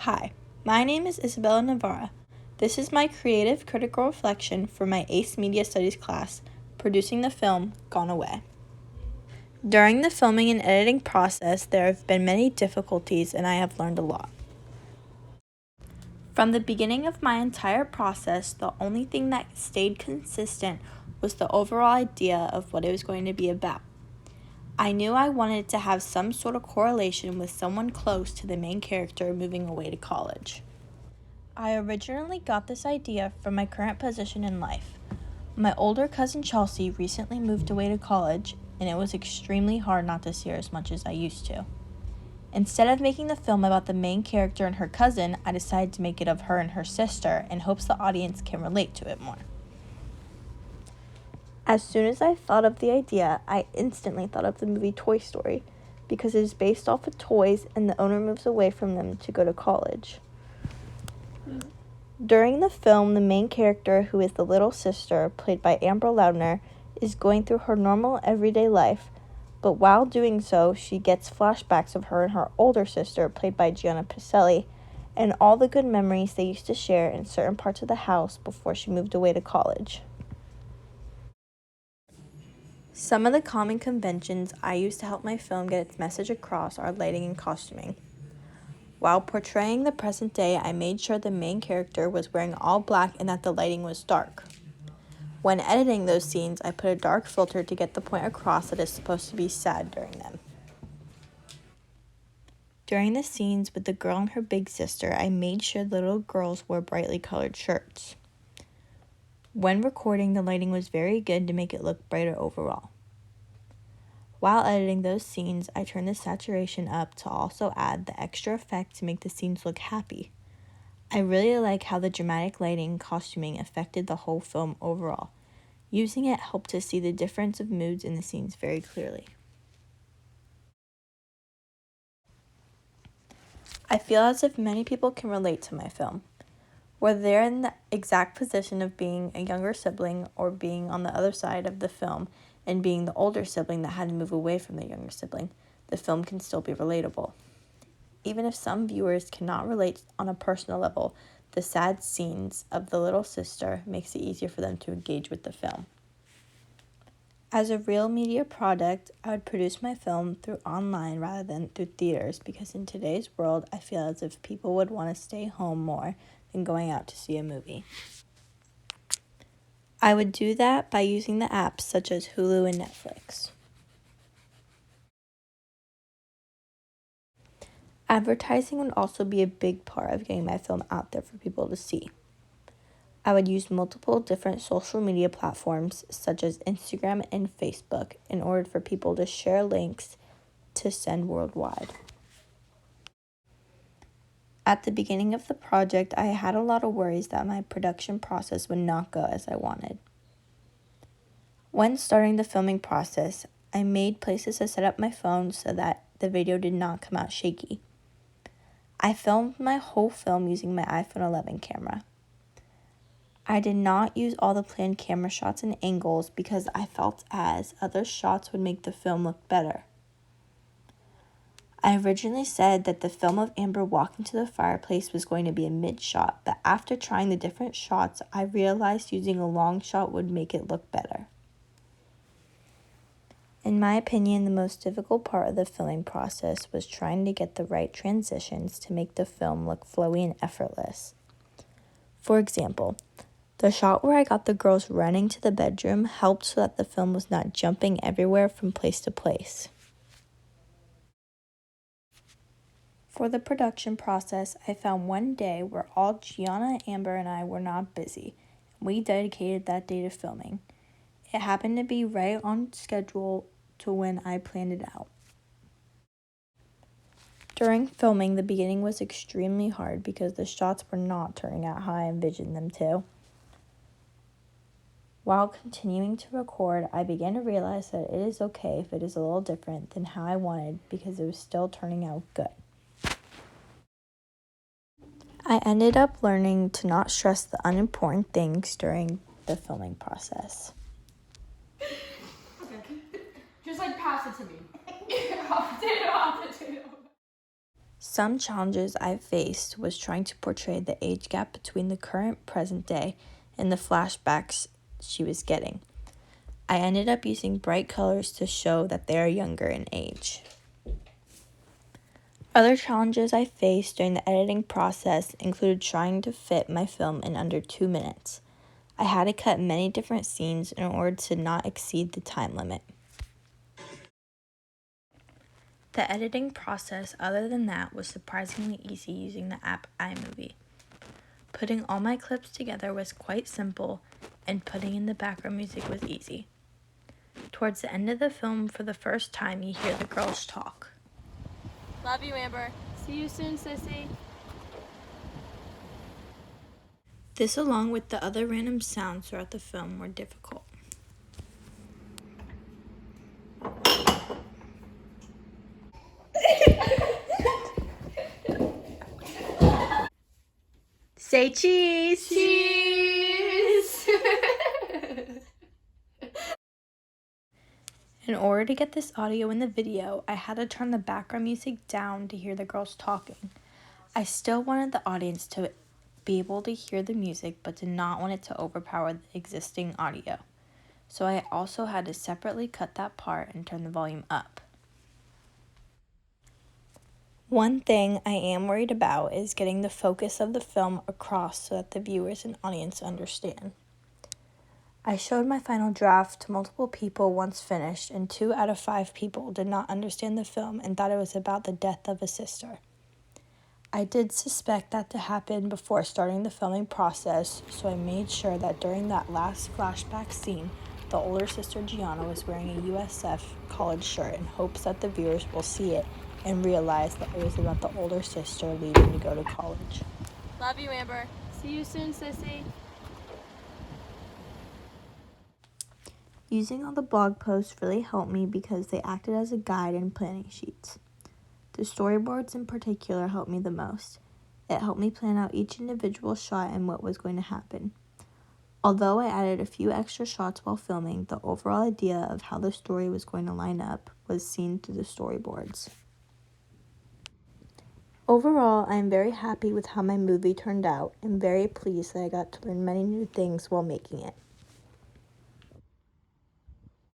Hi, my name is Isabella Navarra. This is my creative critical reflection for my ACE Media Studies class, producing the film Gone Away. During the filming and editing process, there have been many difficulties and I have learned a lot. From the beginning of my entire process, the only thing that stayed consistent was the overall idea of what it was going to be about. I knew I wanted to have some sort of correlation with someone close to the main character moving away to college. I originally got this idea from my current position in life. My older cousin Chelsea recently moved away to college, and it was extremely hard not to see her as much as I used to. Instead of making the film about the main character and her cousin, I decided to make it of her and her sister in hopes the audience can relate to it more. As soon as I thought of the idea, I instantly thought of the movie Toy Story because it is based off of toys and the owner moves away from them to go to college. During the film, the main character, who is the little sister, played by Amber Laudner, is going through her normal everyday life, but while doing so, she gets flashbacks of her and her older sister, played by Gianna Pacelli, and all the good memories they used to share in certain parts of the house before she moved away to college. Some of the common conventions I use to help my film get its message across are lighting and costuming. While portraying the present day, I made sure the main character was wearing all black and that the lighting was dark. When editing those scenes, I put a dark filter to get the point across that it's supposed to be sad during them. During the scenes with the girl and her big sister, I made sure the little girls wore brightly colored shirts. When recording, the lighting was very good to make it look brighter overall. While editing those scenes, I turned the saturation up to also add the extra effect to make the scenes look happy. I really like how the dramatic lighting and costuming affected the whole film overall. Using it helped to see the difference of moods in the scenes very clearly. I feel as if many people can relate to my film. Whether they're in the exact position of being a younger sibling or being on the other side of the film and being the older sibling that had to move away from the younger sibling, the film can still be relatable. Even if some viewers cannot relate on a personal level, the sad scenes of the little sister makes it easier for them to engage with the film. As a real media product, I would produce my film through online rather than through theaters because in today's world, I feel as if people would want to stay home more than going out to see a movie. I would do that by using the apps such as Hulu and Netflix. Advertising would also be a big part of getting my film out there for people to see. I would use multiple different social media platforms such as Instagram and Facebook in order for people to share links to send worldwide. At the beginning of the project, I had a lot of worries that my production process would not go as I wanted. When starting the filming process, I made places to set up my phone so that the video did not come out shaky. I filmed my whole film using my iPhone 11 camera. I did not use all the planned camera shots and angles because I felt as other shots would make the film look better. I originally said that the film of Amber walking to the fireplace was going to be a mid shot, but after trying the different shots, I realized using a long shot would make it look better. In my opinion, the most difficult part of the filming process was trying to get the right transitions to make the film look flowy and effortless. For example, the shot where I got the girls running to the bedroom helped so that the film was not jumping everywhere from place to place. For the production process, I found one day where all Gianna, Amber, and I were not busy. We dedicated that day to filming. It happened to be right on schedule to when I planned it out. During filming, the beginning was extremely hard because the shots were not turning out how I envisioned them to. While continuing to record, I began to realize that it is okay if it is a little different than how I wanted because it was still turning out good. I ended up learning to not stress the unimportant things during the filming process. Okay. Just like pass it to me. Some challenges I faced was trying to portray the age gap between the current present day and the flashbacks she was getting. I ended up using bright colors to show that they are younger in age. Other challenges I faced during the editing process included trying to fit my film in under 2 minutes. I had to cut many different scenes in order to not exceed the time limit. The editing process, other than that, was surprisingly easy using the app iMovie. Putting all my clips together was quite simple, and putting in the background music was easy. Towards the end of the film, for the first time, you hear the girls talk. Love you, Amber. See you soon, sissy. This, along with the other random sounds throughout the film, were difficult. Say cheese! Cheese! In order to get this audio in the video, I had to turn the background music down to hear the girls talking. I still wanted the audience to be able to hear the music, but did not want it to overpower the existing audio. So I also had to separately cut that part and turn the volume up. One thing I am worried about is getting the focus of the film across so that the viewers and audience understand. I showed my final draft to multiple people once finished, and 2 out of 5 people did not understand the film and thought it was about the death of a sister. I did suspect that to happen before starting the filming process, so I made sure that during that last flashback scene, the older sister Gianna was wearing a USF college shirt in hopes that the viewers will see it and realize that it was about the older sister leaving to go to college. Love you, Amber. See you soon, sissy. Using all the blog posts really helped me because they acted as a guide and planning sheets. The storyboards in particular helped me the most. It helped me plan out each individual shot and what was going to happen. Although I added a few extra shots while filming, the overall idea of how the story was going to line up was seen through the storyboards. Overall, I am very happy with how my movie turned out and very pleased that I got to learn many new things while making it.